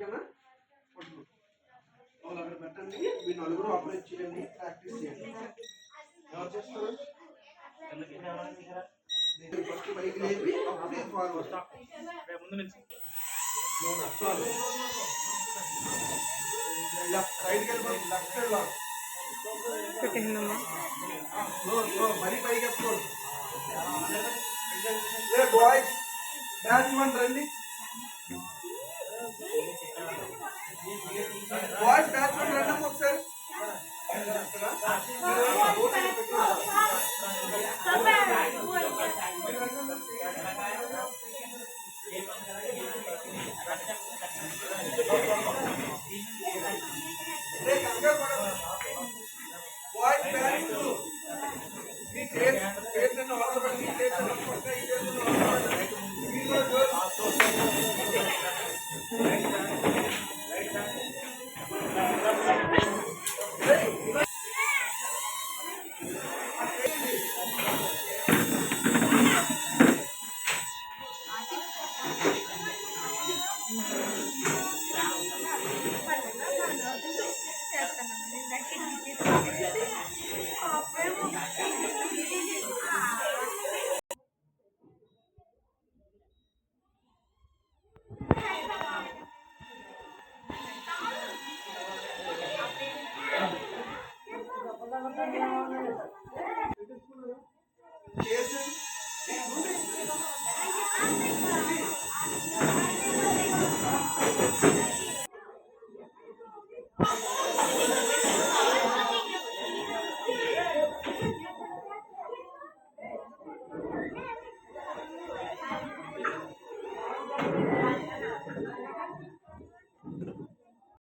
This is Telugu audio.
ఓకేనా? వాళ్ళు అక్కడ పెట్టండి, మీ నలుగురు ఆపరేట్ చేయండి, ప్రాక్టీస్ చేయండి. ఎవరు చేస్తారు? ఫస్ట్ పైకి లేపి అప్పుడు ఇది ఫార్వర్డ్. రైట్కి వెళ్ళిపోతుంది, లెఫ్ట్ సైడ్ లాగ్ మరీ పైకి ఎత్తుకోండి. బాయ్స్ బ్యాచ్ 1 రండి. బాయ్స్ బ్యాచ్ 1 రండి ఒకసారి. బాయ్స్ బ్యాచ్ 2 మీ చేతులను ఆర్డర్ పెట్టి చేతులను పట్టుకొని ఈ చేతులను ఆర్డర్